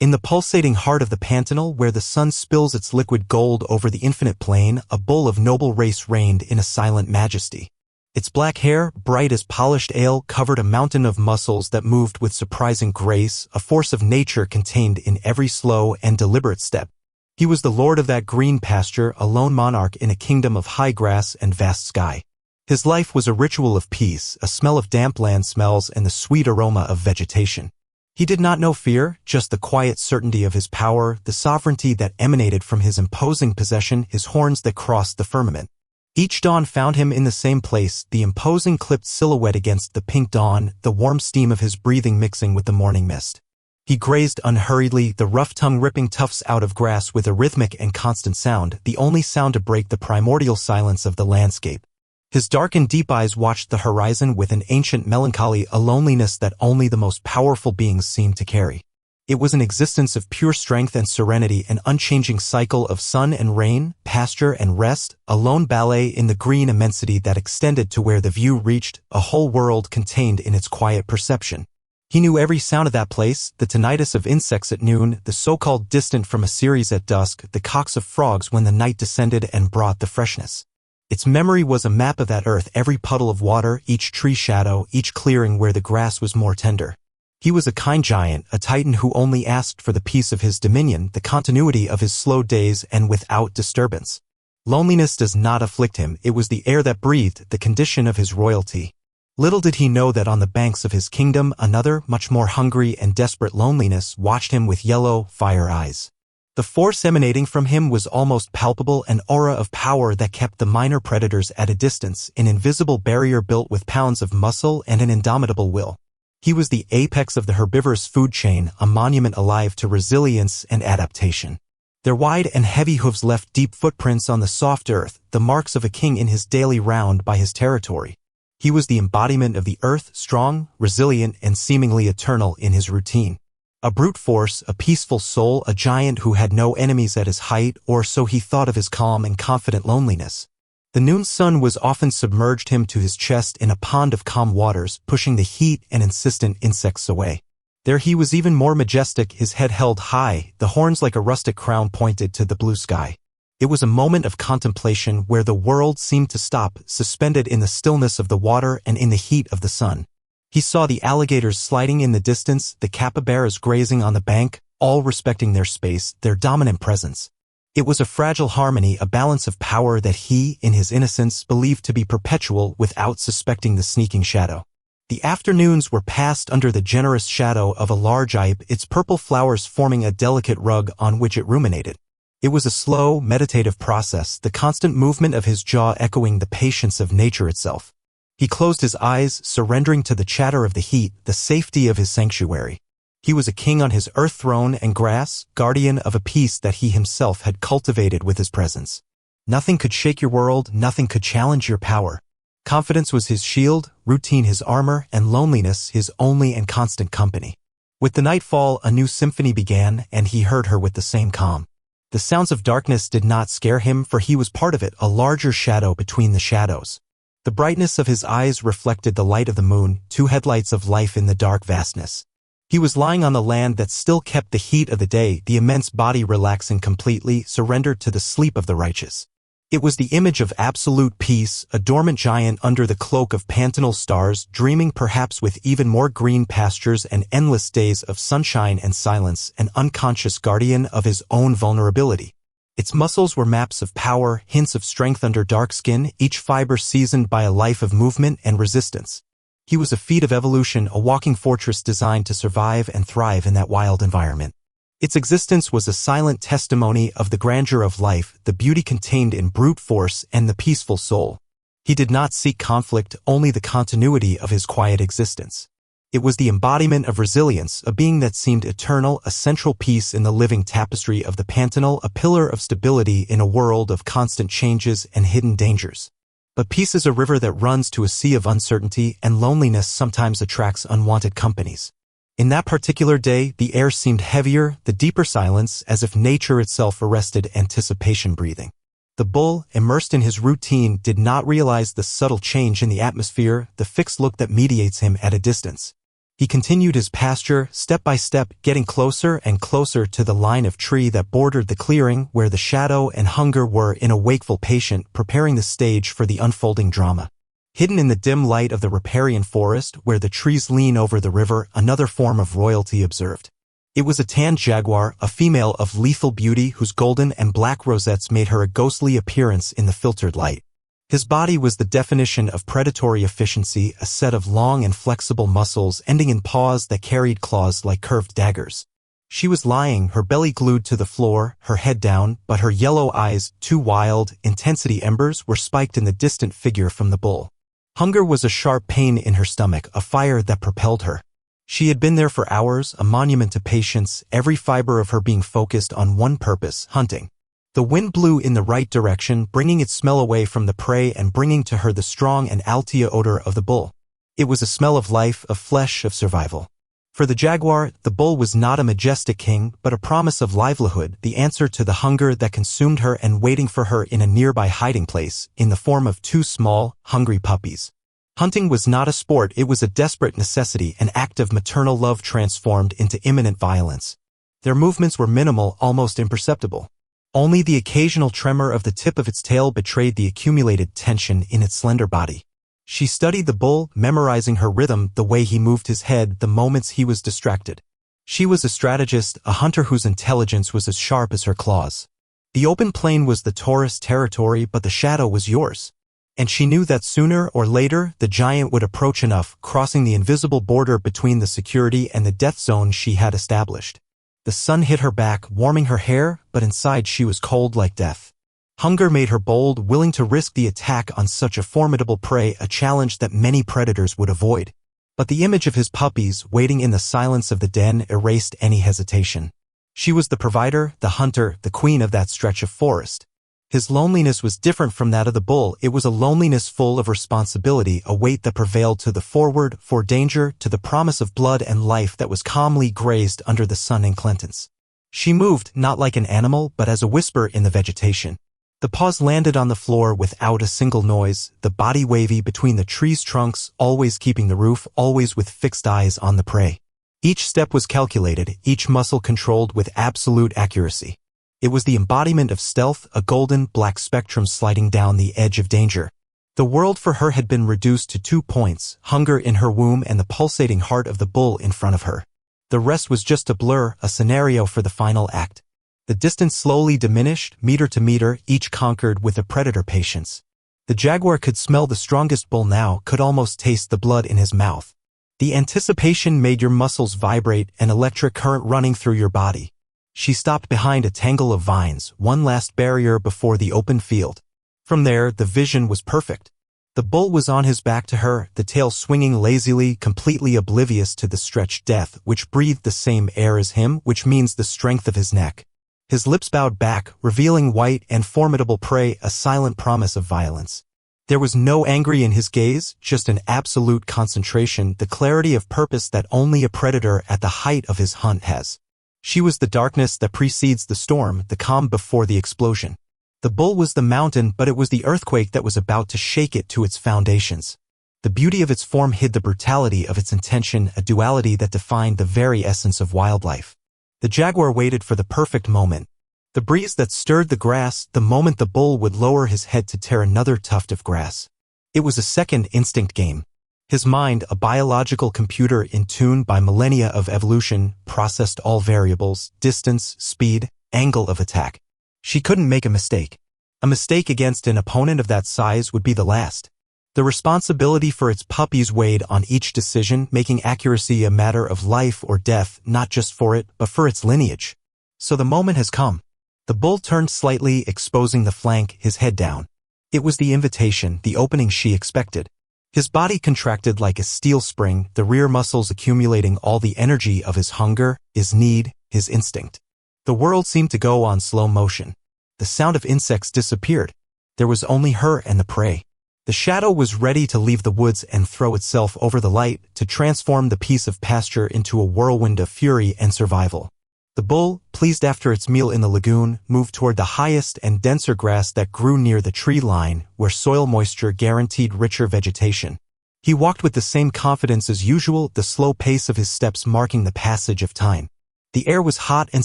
In the pulsating heart of the Pantanal, where the sun spills its liquid gold over the infinite plain, a bull of noble race reigned in a silent majesty. Its black hair, bright as polished ale, covered a mountain of muscles that moved with surprising grace, a force of nature contained in every slow and deliberate step. He was the lord of that green pasture, a lone monarch in a kingdom of high grass and vast sky. His life was a ritual of peace, a smell of damp land smells, and the sweet aroma of vegetation. He did not know fear, just the quiet certainty of his power, the sovereignty that emanated from his imposing possession, his horns that crossed the firmament. Each dawn found him in the same place, the imposing clipped silhouette against the pink dawn, the warm steam of his breathing mixing with the morning mist. He grazed unhurriedly, the rough tongue ripping tufts out of grass with a rhythmic and constant sound, the only sound to break the primordial silence of the landscape. His dark and deep eyes watched the horizon with an ancient melancholy, a loneliness that only the most powerful beings seemed to carry. It was an existence of pure strength and serenity, an unchanging cycle of sun and rain, pasture and rest, a lone ballet in the green immensity that extended to where the view reached, a whole world contained in its quiet perception. He knew every sound of that place, the tinnitus of insects at noon, the so-called distant from a series at dusk, the cocks of frogs when the night descended and brought the freshness. Its memory was a map of that earth, every puddle of water, each tree shadow, each clearing where the grass was more tender. He was a kind giant, a titan who only asked for the peace of his dominion, the continuity of his slow days, and without disturbance. Loneliness does not afflict him, it was the air that breathed, the condition of his royalty. Little did he know that on the banks of his kingdom, another, much more hungry and desperate loneliness watched him with yellow, fire eyes. The force emanating from him was almost palpable, an aura of power that kept the minor predators at a distance, an invisible barrier built with pounds of muscle and an indomitable will. He was the apex of the herbivorous food chain, a monument alive to resilience and adaptation. Their wide and heavy hooves left deep footprints on the soft earth, the marks of a king in his daily round by his territory. He was the embodiment of the earth, strong, resilient, and seemingly eternal in his routine. A brute force, a peaceful soul, a giant who had no enemies at his height, or so he thought of his calm and confident loneliness. The noon sun was often submerged him to his chest in a pond of calm waters, pushing the heat and insistent insects away. There he was even more majestic, his head held high, the horns like a rustic crown pointed to the blue sky. It was a moment of contemplation where the world seemed to stop, suspended in the stillness of the water and in the heat of the sun. He saw the alligators sliding in the distance, the capybaras grazing on the bank, all respecting their space, their dominant presence. It was a fragile harmony, a balance of power that he, in his innocence, believed to be perpetual without suspecting the sneaking shadow. The afternoons were passed under the generous shadow of a large ipe, its purple flowers forming a delicate rug on which it ruminated. It was a slow, meditative process, the constant movement of his jaw echoing the patience of nature itself. He closed his eyes, surrendering to the chatter of the heat, the safety of his sanctuary. He was a king on his earth throne and grass, guardian of a peace that he himself had cultivated with his presence. Nothing could shake your world, nothing could challenge your power. Confidence was his shield, routine his armor, and loneliness his only and constant company. With the nightfall, a new symphony began, and he heard her with the same calm. The sounds of darkness did not scare him, for he was part of it, a larger shadow between the shadows. The brightness of his eyes reflected the light of the moon, two headlights of life in the dark vastness. He was lying on the land that still kept the heat of the day, the immense body relaxing completely, surrendered to the sleep of the righteous. It was the image of absolute peace, a dormant giant under the cloak of Pantanal stars, dreaming perhaps with even more green pastures and endless days of sunshine and silence, an unconscious guardian of his own vulnerability. Its muscles were maps of power, hints of strength under dark skin, each fiber seasoned by a life of movement and resistance. He was a feat of evolution, a walking fortress designed to survive and thrive in that wild environment. Its existence was a silent testimony of the grandeur of life, the beauty contained in brute force and the peaceful soul. He did not seek conflict, only the continuity of his quiet existence. It was the embodiment of resilience, a being that seemed eternal, a central piece in the living tapestry of the Pantanal, a pillar of stability in a world of constant changes and hidden dangers. But peace is a river that runs to a sea of uncertainty, and loneliness sometimes attracts unwanted companies. In that particular day, the air seemed heavier, the deeper silence, as if nature itself arrested anticipation breathing. The bull, immersed in his routine, did not realize the subtle change in the atmosphere, the fixed look that mediates him at a distance. He continued his pasture, step by step, getting closer and closer to the line of tree that bordered the clearing where the shadow and hunger were in a wakeful patient, preparing the stage for the unfolding drama. Hidden in the dim light of the riparian forest where the trees lean over the river, another form of royalty observed. It was a tanned jaguar, a female of lethal beauty whose golden and black rosettes made her a ghostly appearance in the filtered light. His body was the definition of predatory efficiency, a set of long and flexible muscles ending in paws that carried claws like curved daggers. She was lying, her belly glued to the floor, her head down, but her yellow eyes, two wild, intensity embers, were spiked in the distant figure from the bull. Hunger was a sharp pain in her stomach, a fire that propelled her. She had been there for hours, a monument to patience, every fiber of her being focused on one purpose, hunting. The wind blew in the right direction, bringing its smell away from the prey and bringing to her the strong and altia odor of the bull. It was a smell of life, of flesh, of survival. For the jaguar, the bull was not a majestic king, but a promise of livelihood, the answer to the hunger that consumed her and waiting for her in a nearby hiding place, in the form of two small, hungry puppies. Hunting was not a sport, it was a desperate necessity, an act of maternal love transformed into imminent violence. Their movements were minimal, almost imperceptible. Only the occasional tremor of the tip of its tail betrayed the accumulated tension in its slender body. She studied the bull, memorizing her rhythm, the way he moved his head, the moments he was distracted. She was a strategist, a hunter whose intelligence was as sharp as her claws. The open plain was the Taurus territory, but the shadow was yours. And she knew that sooner or later, the giant would approach enough, crossing the invisible border between the security and the death zone she had established. The sun hit her back, warming her hair, but inside she was cold like death. Hunger made her bold, willing to risk the attack on such a formidable prey, a challenge that many predators would avoid. But the image of his puppies, waiting in the silence of the den, erased any hesitation. She was the provider, the hunter, the queen of that stretch of forest. His loneliness was different from that of the bull. It was a loneliness full of responsibility, a weight that prevailed to the forward, for danger, to the promise of blood and life that was calmly grazed under the sun in Clinton's. She moved, not like an animal, but as a whisper in the vegetation. The paws landed on the floor without a single noise, the body wavy between the tree's trunks, always keeping the roof, always with fixed eyes on the prey. Each step was calculated, each muscle controlled with absolute accuracy. It was the embodiment of stealth, a golden, black spectrum sliding down the edge of danger. The world for her had been reduced to 2 points, hunger in her womb and the pulsating heart of the bull in front of her. The rest was just a blur, a scenario for the final act. The distance slowly diminished, meter to meter, each conquered with a predator patience. The jaguar could smell the strongest bull now, could almost taste the blood in his mouth. The anticipation made your muscles vibrate, an electric current running through your body. She stopped behind a tangle of vines, one last barrier before the open field. From there, the vision was perfect. The bull was on his back to her, the tail swinging lazily, completely oblivious to the stretched death, which breathed the same air as him, which means the strength of his neck. His lips bowed back, revealing white and formidable prey, a silent promise of violence. There was no anger in his gaze, just an absolute concentration, the clarity of purpose that only a predator at the height of his hunt has. She was the darkness that precedes the storm, the calm before the explosion. The bull was the mountain, but it was the earthquake that was about to shake it to its foundations. The beauty of its form hid the brutality of its intention, a duality that defined the very essence of wildlife. The jaguar waited for the perfect moment. The breeze that stirred the grass, the moment the bull would lower his head to tear another tuft of grass. It was a second instinct game. His mind, a biological computer in tune by millennia of evolution, processed all variables, distance, speed, angle of attack. She couldn't make a mistake. A mistake against an opponent of that size would be the last. The responsibility for its puppies weighed on each decision, making accuracy a matter of life or death, not just for it, but for its lineage. So the moment has come. The bull turned slightly, exposing the flank, his head down. It was the invitation, the opening she expected. His body contracted like a steel spring, the rear muscles accumulating all the energy of his hunger, his need, his instinct. The world seemed to go on slow motion. The sound of insects disappeared. There was only her and the prey. The shadow was ready to leave the woods and throw itself over the light, to transform the piece of pasture into a whirlwind of fury and survival. The bull, pleased after its meal in the lagoon, moved toward the highest and denser grass that grew near the tree line, where soil moisture guaranteed richer vegetation. He walked with the same confidence as usual, the slow pace of his steps marking the passage of time. The air was hot and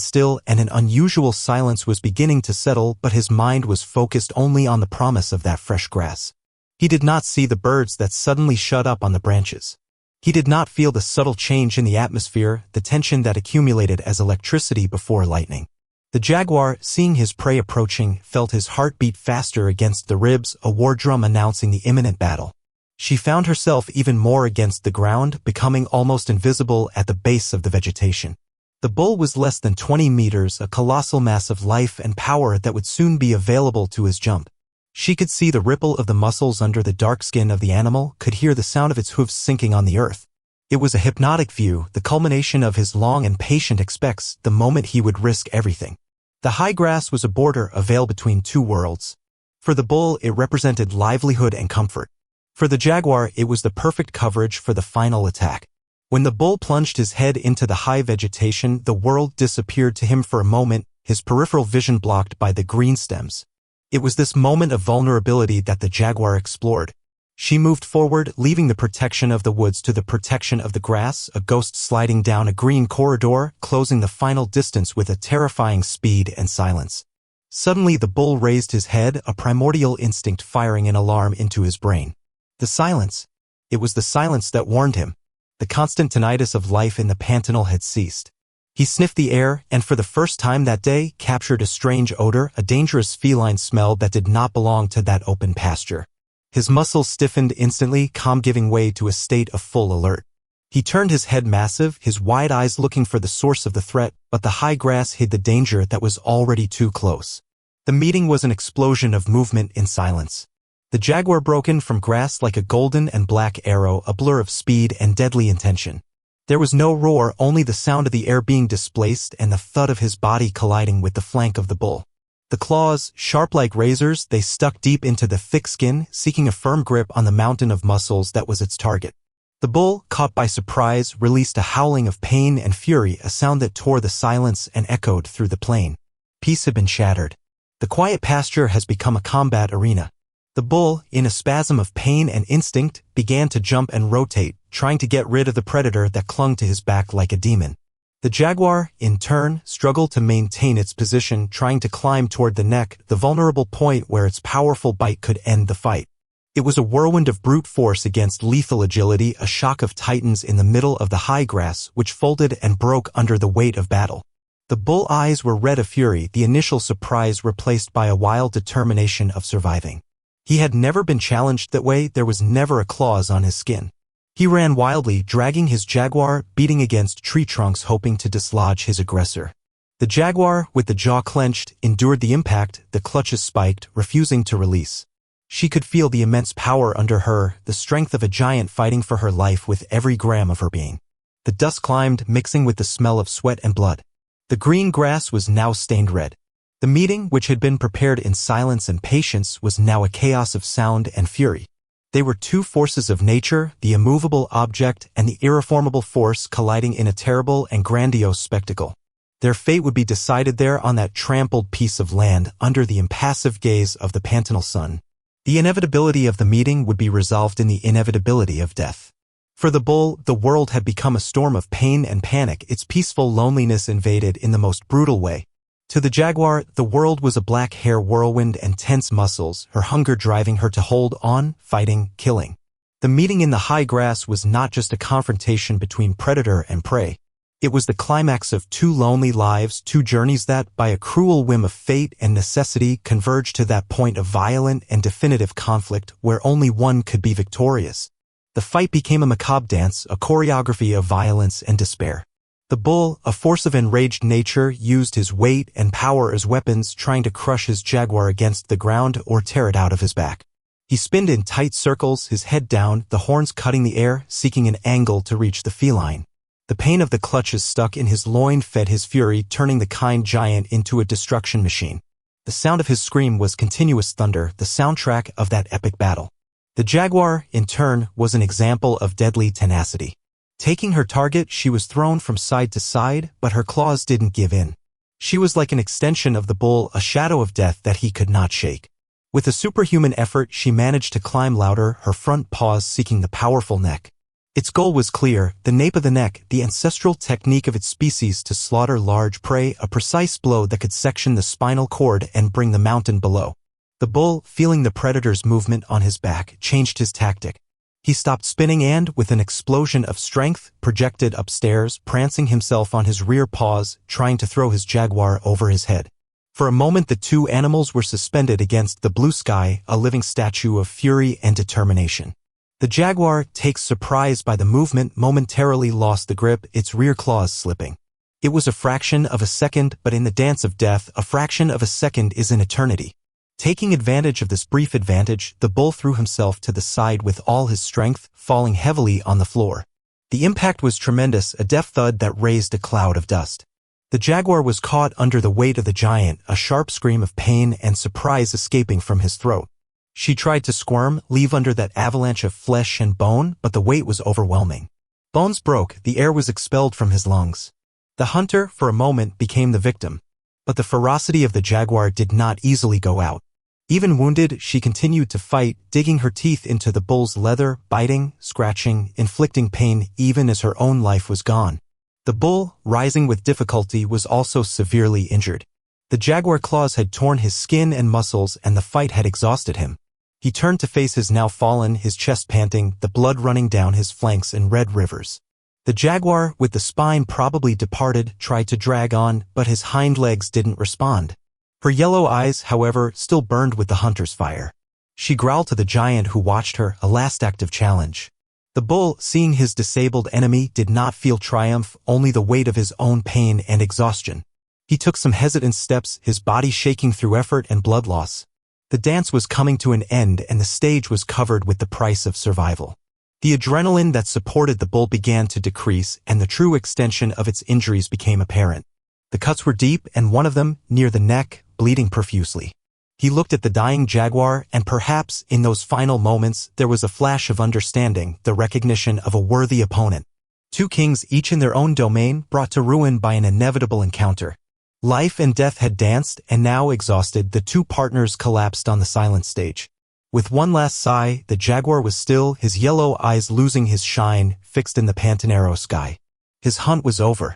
still, and an unusual silence was beginning to settle, but his mind was focused only on the promise of that fresh grass. He did not see the birds that suddenly shut up on the branches. He did not feel the subtle change in the atmosphere, the tension that accumulated as electricity before lightning. The jaguar, seeing his prey approaching, felt his heart beat faster against the ribs, a war drum announcing the imminent battle. She found herself even more against the ground, becoming almost invisible at the base of the vegetation. The bull was less than 20 meters, a colossal mass of life and power that would soon be available to his jump. She could see the ripple of the muscles under the dark skin of the animal, could hear the sound of its hooves sinking on the earth. It was a hypnotic view, the culmination of his long and patient expects, the moment he would risk everything. The high grass was a border, a veil between two worlds. For the bull, it represented livelihood and comfort. For the jaguar, it was the perfect coverage for the final attack. When the bull plunged his head into the high vegetation, the world disappeared to him for a moment, his peripheral vision blocked by the green stems. It was this moment of vulnerability that the jaguar explored. She moved forward, leaving the protection of the woods to the protection of the grass, a ghost sliding down a green corridor, closing the final distance with a terrifying speed and silence. Suddenly the bull raised his head, a primordial instinct firing an alarm into his brain. The silence. It was the silence that warned him. The constant tinnitus of life in the Pantanal had ceased. He sniffed the air, and for the first time that day, captured a strange odor, a dangerous feline smell that did not belong to that open pasture. His muscles stiffened instantly, calm giving way to a state of full alert. He turned his head massive, his wide eyes looking for the source of the threat, but the high grass hid the danger that was already too close. The meeting was an explosion of movement in silence. The jaguar broken from grass like a golden and black arrow, a blur of speed and deadly intention. There was no roar, only the sound of the air being displaced and the thud of his body colliding with the flank of the bull. The claws, sharp like razors, they stuck deep into the thick skin, seeking a firm grip on the mountain of muscles that was its target. The bull, caught by surprise, released a howling of pain and fury, a sound that tore the silence and echoed through the plain. Peace had been shattered. The quiet pasture has become a combat arena. The bull, in a spasm of pain and instinct, began to jump and rotate, trying to get rid of the predator that clung to his back like a demon. The jaguar, in turn, struggled to maintain its position, trying to climb toward the neck, the vulnerable point where its powerful bite could end the fight. It was a whirlwind of brute force against lethal agility, a shock of titans in the middle of the high grass, which folded and broke under the weight of battle. The bull eyes were red of fury, the initial surprise replaced by a wild determination of surviving. He had never been challenged that way, there was never a clause on his skin. He ran wildly, dragging his jaguar, beating against tree trunks hoping to dislodge his aggressor. The jaguar, with the jaw clenched, endured the impact, the clutches spiked, refusing to release. She could feel the immense power under her, the strength of a giant fighting for her life with every gram of her being. The dust climbed, mixing with the smell of sweat and blood. The green grass was now stained red. The meeting, which had been prepared in silence and patience, was now a chaos of sound and fury. They were two forces of nature, the immovable object and the irreformable force colliding in a terrible and grandiose spectacle. Their fate would be decided there on that trampled piece of land under the impassive gaze of the Pantanal sun. The inevitability of the meeting would be resolved in the inevitability of death. For the bull, the world had become a storm of pain and panic, its peaceful loneliness invaded in the most brutal way. To the jaguar, the world was a black hair whirlwind and tense muscles, her hunger driving her to hold on, fighting, killing. The meeting in the high grass was not just a confrontation between predator and prey. It was the climax of two lonely lives, two journeys that, by a cruel whim of fate and necessity, converged to that point of violent and definitive conflict where only one could be victorious. The fight became a macabre dance, a choreography of violence and despair. The bull, a force of enraged nature, used his weight and power as weapons, trying to crush his jaguar against the ground or tear it out of his back. He spinned in tight circles, his head down, the horns cutting the air, seeking an angle to reach the feline. The pain of the clutches stuck in his loin fed his fury, turning the kind giant into a destruction machine. The sound of his scream was continuous thunder, the soundtrack of that epic battle. The jaguar, in turn, was an example of deadly tenacity. Taking her target, she was thrown from side to side, but her claws didn't give in. She was like an extension of the bull, a shadow of death that he could not shake. With a superhuman effort, she managed to climb louder, her front paws seeking the powerful neck. Its goal was clear, the nape of the neck, the ancestral technique of its species to slaughter large prey, a precise blow that could section the spinal cord and bring the mountain below. The bull, feeling the predator's movement on his back, changed his tactic. He stopped spinning and, with an explosion of strength, projected upstairs, prancing himself on his rear paws, trying to throw his jaguar over his head. For a moment the two animals were suspended against the blue sky, a living statue of fury and determination. The jaguar, taken surprise by the movement, momentarily lost the grip, its rear claws slipping. It was a fraction of a second, but in the dance of death, a fraction of a second is an eternity. Taking advantage of this brief advantage, the bull threw himself to the side with all his strength, falling heavily on the floor. The impact was tremendous, a deaf thud that raised a cloud of dust. The jaguar was caught under the weight of the giant, a sharp scream of pain and surprise escaping from his throat. She tried to squirm, leave under that avalanche of flesh and bone, but the weight was overwhelming. Bones broke, the air was expelled from his lungs. The hunter, for a moment, became the victim. But the ferocity of the jaguar did not easily go out. Even wounded, she continued to fight, digging her teeth into the bull's leather, biting, scratching, inflicting pain even as her own life was gone. The bull, rising with difficulty, was also severely injured. The jaguar claws had torn his skin and muscles and the fight had exhausted him. He turned to face his now fallen, his chest panting, the blood running down his flanks in red rivers. The jaguar, with the spine probably departed, tried to drag on, but his hind legs didn't respond. Her yellow eyes, however, still burned with the hunter's fire. She growled to the giant who watched her, a last act of challenge. The bull, seeing his disabled enemy, did not feel triumph, only the weight of his own pain and exhaustion. He took some hesitant steps, his body shaking through effort and blood loss. The dance was coming to an end and the stage was covered with the price of survival. The adrenaline that supported the bull began to decrease and the true extension of its injuries became apparent. The cuts were deep and one of them, near the neck, bleeding profusely. He looked at the dying jaguar and perhaps, in those final moments, there was a flash of understanding, the recognition of a worthy opponent. Two kings, each in their own domain, brought to ruin by an inevitable encounter. Life and death had danced, and now, exhausted, the two partners collapsed on the silent stage. With one last sigh, the jaguar was still, his yellow eyes losing his shine, fixed in the Pantanal sky. His hunt was over.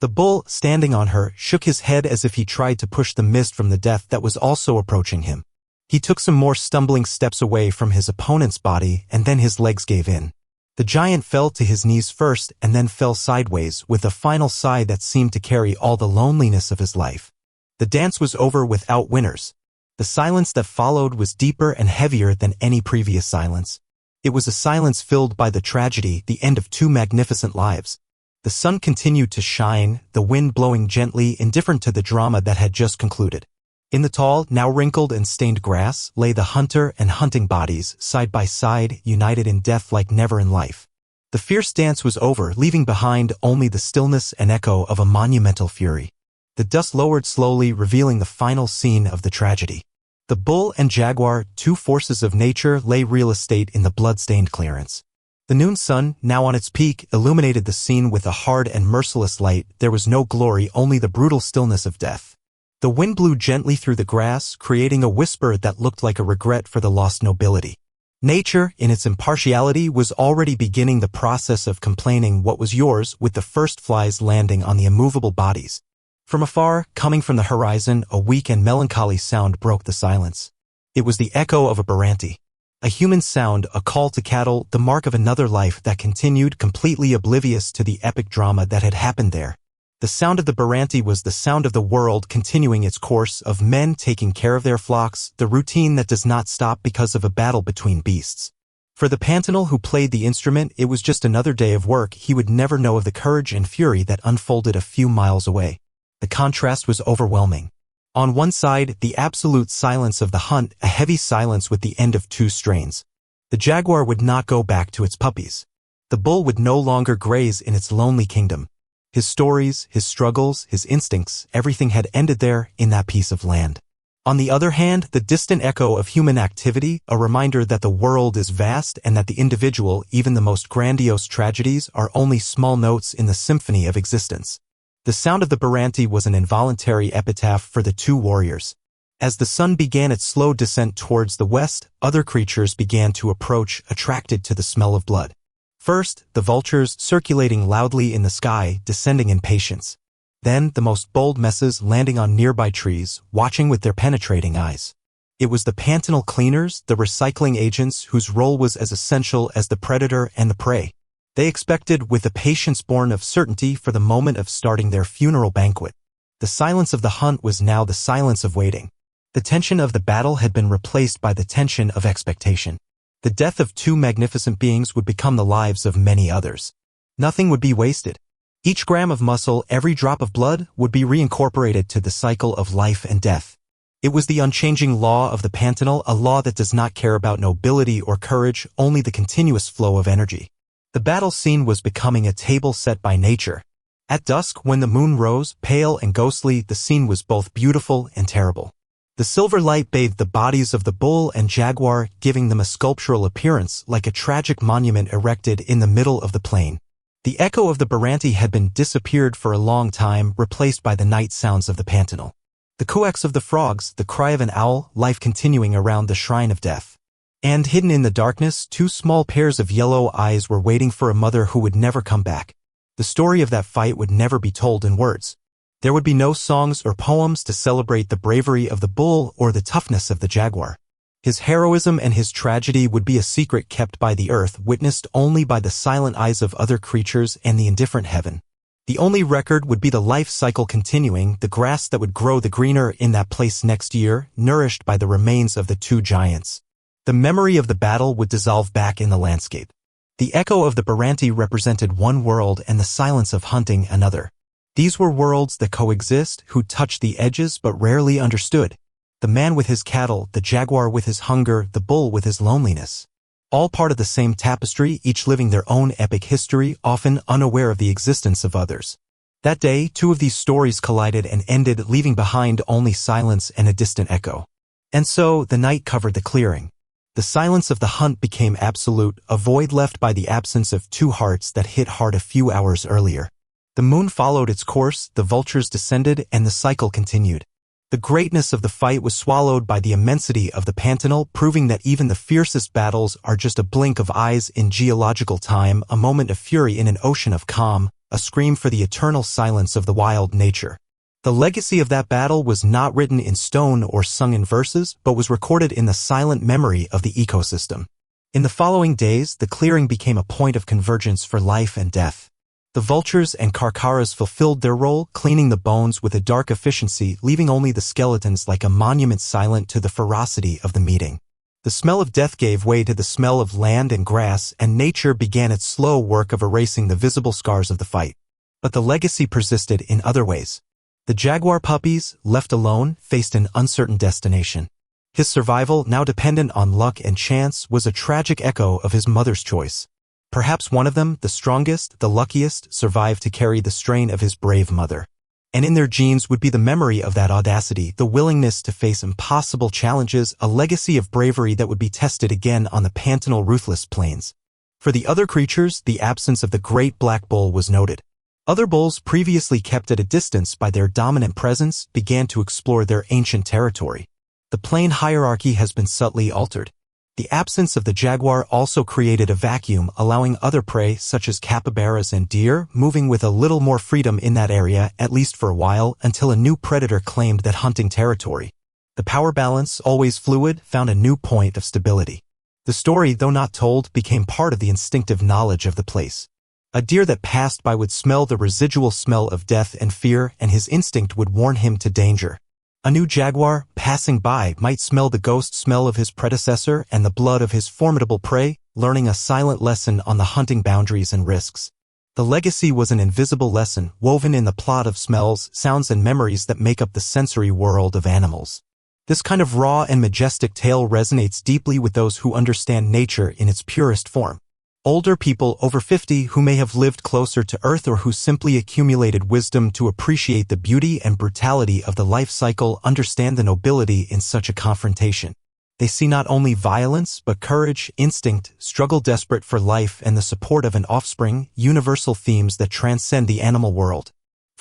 The bull, standing on her, shook his head as if he tried to push the mist from the death that was also approaching him. He took some more stumbling steps away from his opponent's body, and then his legs gave in. The giant fell to his knees first and then fell sideways with a final sigh that seemed to carry all the loneliness of his life. The dance was over without winners. The silence that followed was deeper and heavier than any previous silence. It was a silence filled by the tragedy, the end of two magnificent lives. The sun continued to shine, the wind blowing gently, indifferent to the drama that had just concluded. In the tall, now wrinkled and stained grass, lay the hunter and hunting bodies, side by side, united in death like never in life. The fierce dance was over, leaving behind only the stillness and echo of a monumental fury. The dust lowered slowly, revealing the final scene of the tragedy. The bull and jaguar, two forces of nature, lay real estate in the blood-stained clearance. The noon sun, now on its peak, illuminated the scene with a hard and merciless light. There was no glory, only the brutal stillness of death. The wind blew gently through the grass, creating a whisper that looked like a regret for the lost nobility. Nature, in its impartiality, was already beginning the process of complaining what was yours, with the first flies landing on the immovable bodies. From afar, coming from the horizon, a weak and melancholy sound broke the silence. It was the echo of a baranti. A human sound, a call to cattle, the mark of another life that continued, completely oblivious to the epic drama that had happened there. The sound of the baranti was the sound of the world continuing its course, of men taking care of their flocks, the routine that does not stop because of a battle between beasts. For the Pantanal who played the instrument, it was just another day of work. He would never know of the courage and fury that unfolded a few miles away. The contrast was overwhelming. On one side, the absolute silence of the hunt, a heavy silence with the end of two strains. The jaguar would not go back to its puppies. The bull would no longer graze in its lonely kingdom. His stories, his struggles, his instincts, everything had ended there, in that piece of land. On the other hand, the distant echo of human activity, a reminder that the world is vast and that the individual, even the most grandiose tragedies, are only small notes in the symphony of existence. The sound of the baranti was an involuntary epitaph for the two warriors. As the sun began its slow descent towards the west, other creatures began to approach, attracted to the smell of blood. First, the vultures circulating loudly in the sky, descending in patience. Then, the most bold messes landing on nearby trees, watching with their penetrating eyes. It was the Pantanal cleaners, the recycling agents whose role was as essential as the predator and the prey. They expected, with a patience born of certainty, for the moment of starting their funeral banquet. The silence of the hunt was now the silence of waiting. The tension of the battle had been replaced by the tension of expectation. The death of two magnificent beings would become the lives of many others. Nothing would be wasted. Each gram of muscle, every drop of blood, would be reincorporated to the cycle of life and death. It was the unchanging law of the Pantanal, a law that does not care about nobility or courage, only the continuous flow of energy. The battle scene was becoming a table set by nature. At dusk, when the moon rose, pale and ghostly, the scene was both beautiful and terrible. The silver light bathed the bodies of the bull and jaguar, giving them a sculptural appearance like a tragic monument erected in the middle of the plain. The echo of the Baranti had been disappeared for a long time, replaced by the night sounds of the Pantanal. The cooex of the frogs, the cry of an owl, life continuing around the shrine of death. And hidden in the darkness, two small pairs of yellow eyes were waiting for a mother who would never come back. The story of that fight would never be told in words. There would be no songs or poems to celebrate the bravery of the bull or the toughness of the jaguar. His heroism and his tragedy would be a secret kept by the earth, witnessed only by the silent eyes of other creatures and the indifferent heaven. The only record would be the life cycle continuing, the grass that would grow the greener in that place next year, nourished by the remains of the two giants. The memory of the battle would dissolve back in the landscape. The echo of the Baranti represented one world and the silence of hunting another. These were worlds that coexist, who touched the edges but rarely understood. The man with his cattle, the jaguar with his hunger, the bull with his loneliness. All part of the same tapestry, each living their own epic history, often unaware of the existence of others. That day, two of these stories collided and ended, leaving behind only silence and a distant echo. And so, the night covered the clearing. The silence of the hunt became absolute, a void left by the absence of two hearts that hit hard a few hours earlier. The moon followed its course, the vultures descended, and the cycle continued. The greatness of the fight was swallowed by the immensity of the Pantanal, proving that even the fiercest battles are just a blink of eyes in geological time, a moment of fury in an ocean of calm, a scream for the eternal silence of the wild nature. The legacy of that battle was not written in stone or sung in verses, but was recorded in the silent memory of the ecosystem. In the following days, the clearing became a point of convergence for life and death. The vultures and carcaras fulfilled their role, cleaning the bones with a dark efficiency, leaving only the skeletons like a monument silent to the ferocity of the meeting. The smell of death gave way to the smell of land and grass, and nature began its slow work of erasing the visible scars of the fight. But the legacy persisted in other ways. The jaguar puppies, left alone, faced an uncertain destination. His survival, now dependent on luck and chance, was a tragic echo of his mother's choice. Perhaps one of them, the strongest, the luckiest, survived to carry the strain of his brave mother. And in their genes would be the memory of that audacity, the willingness to face impossible challenges, a legacy of bravery that would be tested again on the Pantanal ruthless plains. For the other creatures, the absence of the great black bull was noted. Other bulls, previously kept at a distance by their dominant presence, began to explore their ancient territory. The plain hierarchy has been subtly altered. The absence of the jaguar also created a vacuum, allowing other prey, such as capybaras and deer, moving with a little more freedom in that area, at least for a while, until a new predator claimed that hunting territory. The power balance, always fluid, found a new point of stability. The story, though not told, became part of the instinctive knowledge of the place. A deer that passed by would smell the residual smell of death and fear, and his instinct would warn him to danger. A new jaguar, passing by, might smell the ghost smell of his predecessor and the blood of his formidable prey, learning a silent lesson on the hunting boundaries and risks. The legacy was an invisible lesson, woven in the plot of smells, sounds and memories that make up the sensory world of animals. This kind of raw and majestic tale resonates deeply with those who understand nature in its purest form. Older people over 50 who may have lived closer to Earth or who simply accumulated wisdom to appreciate the beauty and brutality of the life cycle understand the nobility in such a confrontation. They see not only violence but courage, instinct, struggle desperate for life and the support of an offspring, universal themes that transcend the animal world.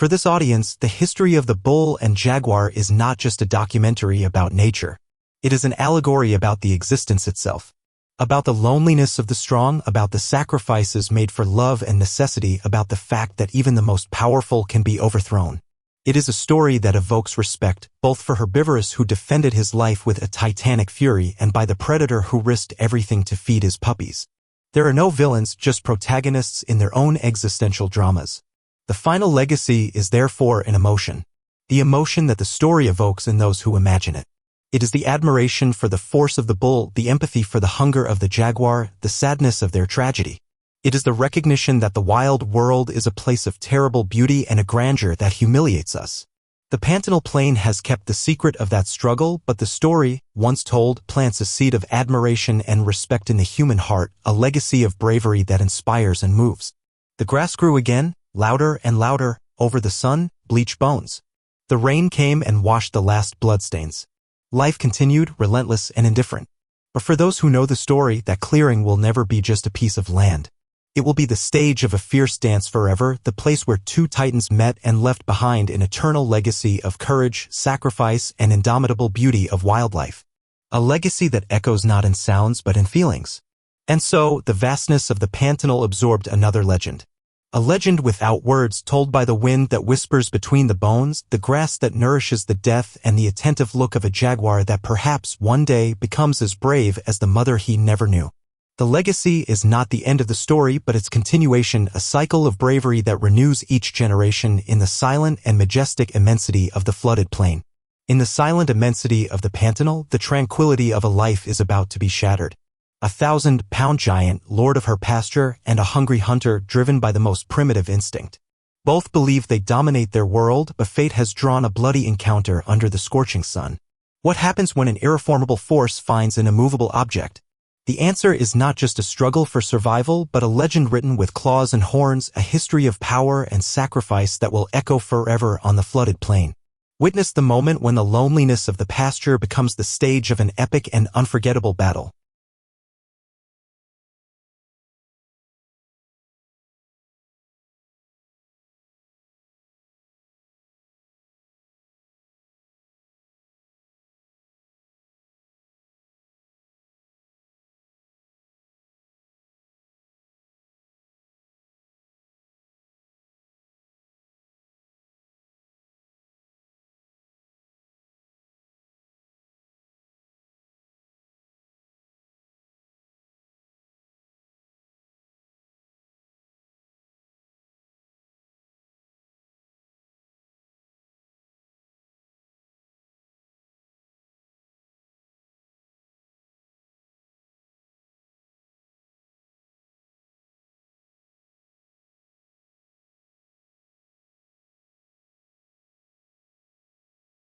For this audience, the history of the bull and jaguar is not just a documentary about nature. It is an allegory about the existence itself. About the loneliness of the strong, about the sacrifices made for love and necessity, about the fact that even the most powerful can be overthrown. It is a story that evokes respect, both for herbivorous who defended his life with a titanic fury and by the predator who risked everything to feed his puppies. There are no villains, just protagonists in their own existential dramas. The final legacy is therefore an emotion. The emotion that the story evokes in those who imagine it. It is the admiration for the force of the bull, the empathy for the hunger of the jaguar, the sadness of their tragedy. It is the recognition that the wild world is a place of terrible beauty and a grandeur that humiliates us. The Pantanal Plain has kept the secret of that struggle, but the story, once told, plants a seed of admiration and respect in the human heart, a legacy of bravery that inspires and moves. The grass grew again, louder and louder, over the sun-bleached bones. The rain came and washed the last bloodstains. Life continued, relentless and indifferent. But for those who know the story, that clearing will never be just a piece of land. It will be the stage of a fierce dance forever, the place where two titans met and left behind an eternal legacy of courage, sacrifice, and indomitable beauty of wildlife. A legacy that echoes not in sounds but in feelings. And so, the vastness of the Pantanal absorbed another legend. A legend without words, told by the wind that whispers between the bones, the grass that nourishes the death, and the attentive look of a jaguar that perhaps one day becomes as brave as the mother he never knew. The legacy is not the end of the story, but its continuation, a cycle of bravery that renews each generation in the silent and majestic immensity of the flooded plain. In the silent immensity of the Pantanal, the tranquility of a life is about to be shattered. 1,000-pound giant, lord of her pasture, and a hungry hunter driven by the most primitive instinct. Both believe they dominate their world, but fate has drawn a bloody encounter under the scorching sun. What happens when an irreformable force finds an immovable object? The answer is not just a struggle for survival, but a legend written with claws and horns, a history of power and sacrifice that will echo forever on the flooded plain. Witness the moment when the loneliness of the pasture becomes the stage of an epic and unforgettable battle.